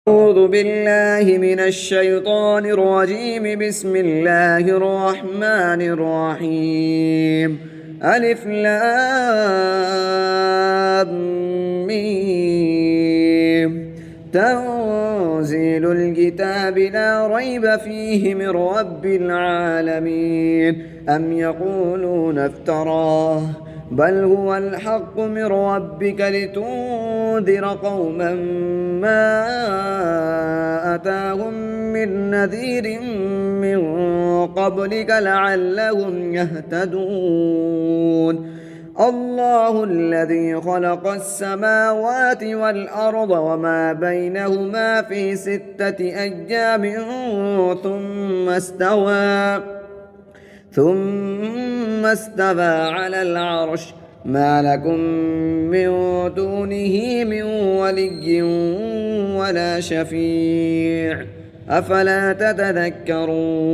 أعوذ بالله من الشيطان الرجيم. بسم الله الرحمن الرحيم. ألف لام ميم. تنزيل الكتاب لا ريب فيه من رب العالمين. أم يقولون افتراه بل هو الحق من ربك لتنذر قوما ما أتاهم من نذير من قبلك لعلهم يهتدون. الله الذي خلق السماوات والأرض وما بينهما في 6 أيام ثم استوى على العرش. ما لكم من دونه من ولي ولا شفيع أفلا تتذكرون.